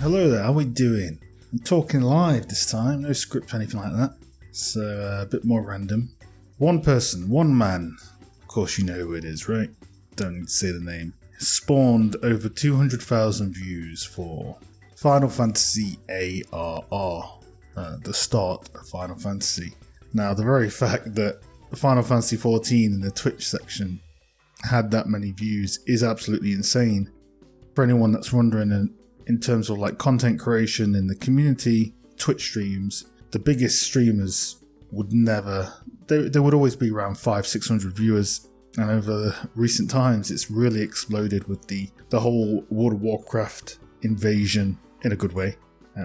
Hello there, how we doing? I'm talking live this time, no script or anything like that, so a bit more random. One person, one man, of course you know who it is, right? Don't need to say the name. Spawned over 200,000 views for Final Fantasy ARR, the start of Final Fantasy. Now the very fact that Final Fantasy XIV in the Twitch section had that many views is absolutely insane. For anyone that's wondering, in terms of like content creation in the community, Twitch streams, the biggest streamers would never, there would always be around 500-600 viewers, and over recent times it's really exploded with the whole World of Warcraft invasion in a good way,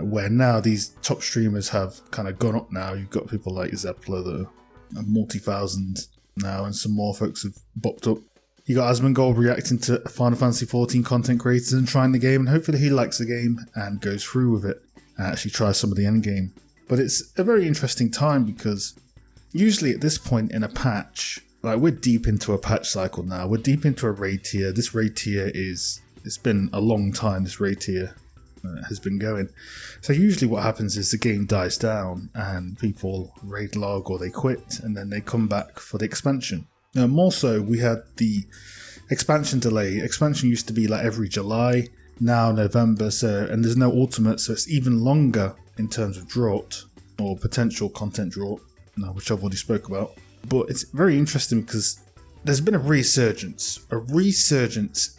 where now these top streamers have kind of gone up now. You've got people like Zeppler that are multi-thousand now, and some more folks have bopped up. You got Asmongold reacting to Final Fantasy XIV content creators and trying the game, and hopefully he likes the game and goes through with it and actually tries some of the end game. But it's a very interesting time because usually at this point in a patch, like we're deep into a patch cycle now, we're deep into a raid tier. This raid tier it's been a long time this raid tier has been going. So usually what happens is the game dies down and people raid log or they quit and then they come back for the expansion. More so, we had the expansion delay. Expansion used to be like every July, now November, and there's no ultimate, so it's even longer in terms of drought or potential content drought, which I've already spoke about. But it's very interesting because there's been a resurgence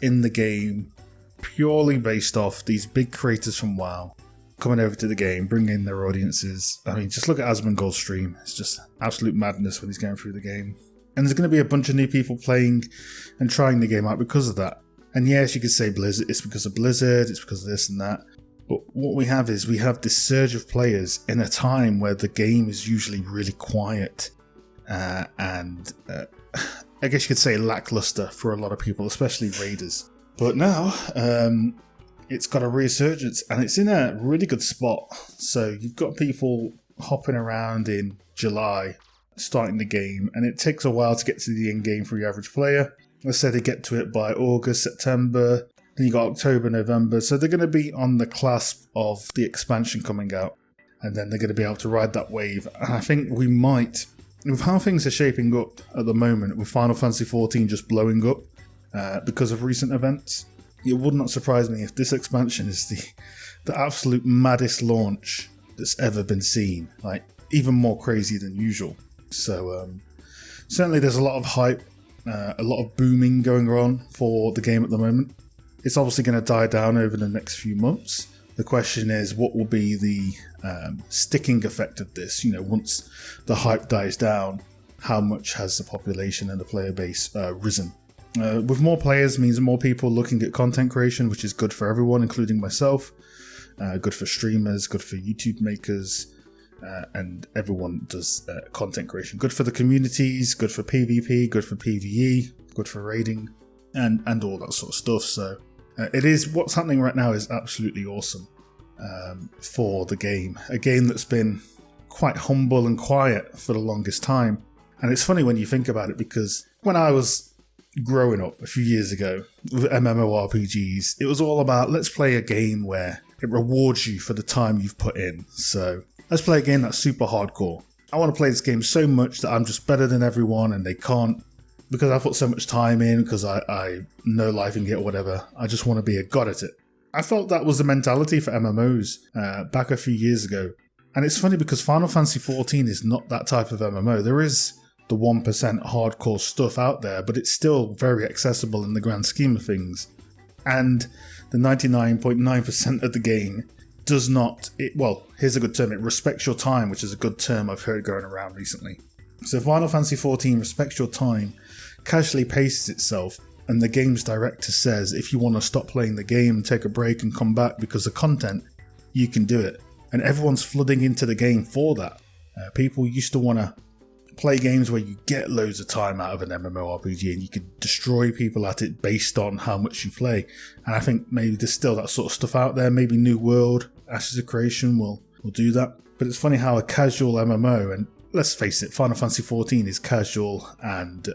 in the game purely based off these big creators from WoW coming over to the game, bringing their audiences. I mean, just look at Asmongold's stream. It's just absolute madness when he's going through the game. And there's going to be a bunch of new people playing and trying the game out because of that. And yes, you could say Blizzard, it's because of Blizzard, it's because of this and that. But what we have is we have this surge of players in a time where the game is usually really quiet. And I guess you could say lackluster for a lot of people, especially raiders. But now, it's got a resurgence and it's in a really good spot. So you've got people hopping around in July, starting the game, and it takes a while to get to the end game for the average player. Let's say they get to it by August, September, then you got October, November, so they're going to be on the clasp of the expansion coming out, and then they're going to be able to ride that wave. And I think we might, with how things are shaping up at the moment, with Final Fantasy XIV just blowing up because of recent events, it would not surprise me if this expansion is the absolute maddest launch that's ever been seen, like even more crazy than usual. So certainly there's a lot of hype, a lot of booming going on for the game at the moment. It's obviously going to die down over the next few months. The question is, what will be the sticking effect of this? You know, once the hype dies down, how much has the population and the player base risen? With more players means more people looking at content creation, which is good for everyone, including myself. Good for streamers, good for YouTube makers. And everyone does content creation. Good for the communities, good for PvP, good for PvE, good for raiding, and all that sort of stuff. So it is, what's happening right now is absolutely awesome for the game. A game that's been quite humble and quiet for the longest time. And it's funny when you think about it, because when I was growing up a few years ago with MMORPGs, it was all about, let's play a game where it rewards you for the time you've put in. So let's play a game that's super hardcore. I want to play this game so much that I'm just better than everyone and they can't, because I put so much time in, because I know life and get whatever. I just want to be a god at it. I felt that was the mentality for MMOs back a few years ago. And it's funny because Final Fantasy XIV is not that type of MMO. There is the 1% hardcore stuff out there, but it's still very accessible in the grand scheme of things. And the 99.9% of the game does not, well, here's a good term, it respects your time, which is a good term I've heard going around recently. So Final Fantasy XIV respects your time, casually paces itself, and the game's director says if you want to stop playing the game, take a break and come back because of content, you can do it. And everyone's flooding into the game for that. People used to want to play games where you get loads of time out of an MMORPG and you can destroy people at it based on how much you play. And I think maybe there's still that sort of stuff out there. Maybe New World, Ashes of Creation will do that. But it's funny how a casual MMO, and let's face it, Final Fantasy XIV is casual and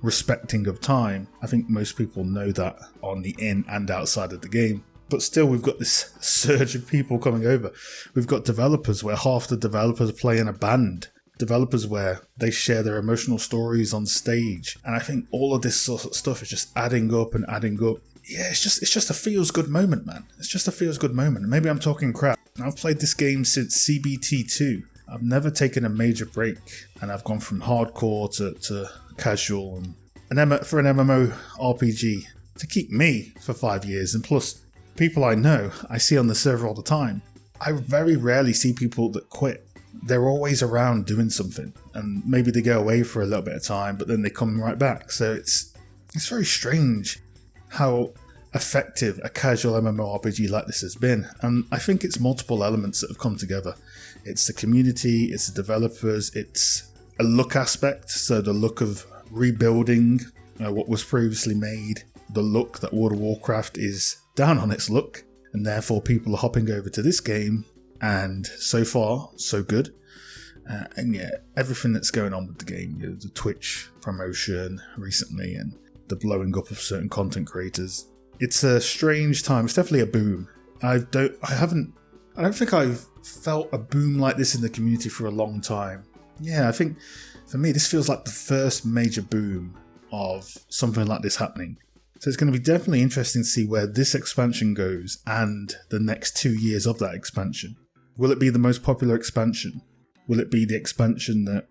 respecting of time. I think most people know that on the in and outside of the game. But still, we've got this surge of people coming over. We've got developers where half the developers play in a band. Developers where they share their emotional stories on stage. And I think all of this sort of stuff is just adding up and adding up. Yeah, it's just a feels good moment, man. It's just a feels good moment. Maybe I'm talking crap. I've played this game since CBT2. I've never taken a major break. And I've gone from hardcore to casual. And for an MMORPG to keep me for 5 years. And plus, people I know, I see on the server all the time. I very rarely see people that quit. They're always around doing something, and maybe they go away for a little bit of time, but then they come right back. So it's very strange how effective a casual MMORPG like this has been, and I think it's multiple elements that have come together. It's the community, it's the developers, it's a look aspect, so the look of rebuilding what was previously made, the look that World of Warcraft is down on its look, and therefore people are hopping over to this game. And so far, so good. And yeah, everything that's going on with the game, the Twitch promotion recently and the blowing up of certain content creators. It's a strange time. It's definitely a boom. I don't think I've felt a boom like this in the community for a long time. Yeah, I think for me, this feels like the first major boom of something like this happening. So it's going to be definitely interesting to see where this expansion goes and the next 2 years of that expansion. Will it be the most popular expansion? Will it be the expansion that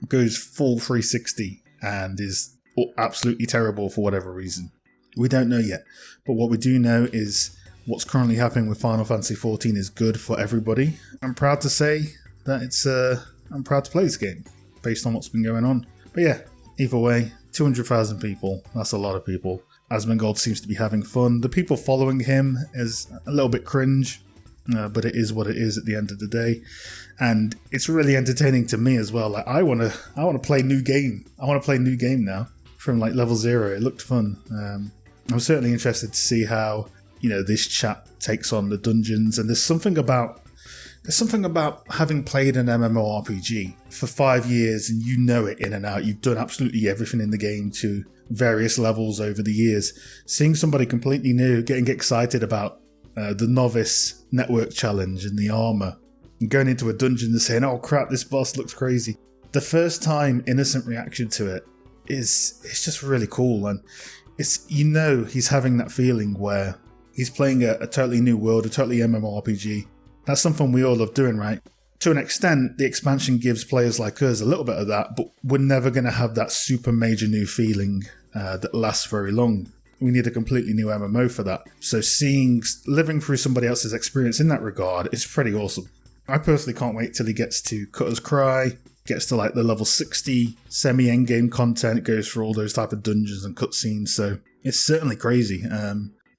goes full 360 and is absolutely terrible for whatever reason? We don't know yet. But what we do know is what's currently happening with Final Fantasy XIV is good for everybody. I'm proud to say that I'm proud to play this game based on what's been going on. But yeah, either way, 200,000 people. That's a lot of people. Asmongold seems to be having fun. The people following him is a little bit cringe. But it is what it is at the end of the day, and it's really entertaining to me as well. Like I want to play new game. I want to play new game now from like level 0. It looked fun. I'm certainly interested to see how this chap takes on the dungeons. And there's something about having played an MMORPG for 5 years and you know it in and out. You've done absolutely everything in the game to various levels over the years. Seeing somebody completely new getting excited about the novice network challenge and the armor, and going into a dungeon and saying, "Oh crap, this boss looks crazy." The first time innocent reaction to it it's just really cool, and he's having that feeling where he's playing a totally new world, a totally MMORPG. That's something we all love doing, right? To an extent, the expansion gives players like us a little bit of that, but we're never going to have that super major new feeling that lasts very long. We need a completely new MMO for that. So living through somebody else's experience in that regard is pretty awesome. I personally can't wait till he gets to Cutter's Cry, gets to like the level 60 semi-endgame content, goes for all those type of dungeons and cutscenes. So it's certainly crazy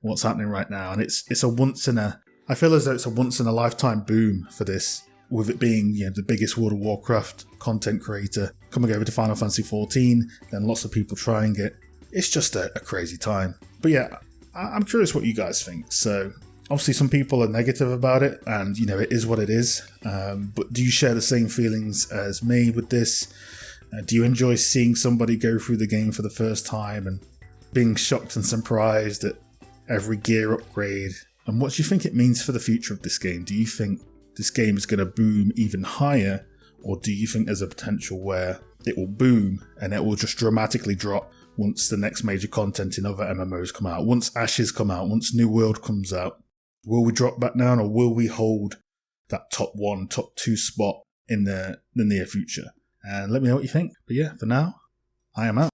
what's happening right now. And I feel as though it's a once in a lifetime boom for this, with it being the biggest World of Warcraft content creator coming over to Final Fantasy XIV, then lots of people trying it. It's just a crazy time. But yeah, I'm curious what you guys think. So obviously some people are negative about it, and it is what it is. But do you share the same feelings as me with this? Do you enjoy seeing somebody go through the game for the first time and being shocked and surprised at every gear upgrade? And what do you think it means for the future of this game? Do you think this game is going to boom even higher, or do you think there's a potential where it will boom and it will just dramatically drop once the next major content in other MMOs come out, once Ashes come out, once New World comes out? Will we drop back down, or will we hold that top 1, top 2 spot in the near future? And let me know what you think. But yeah, for now, I am out.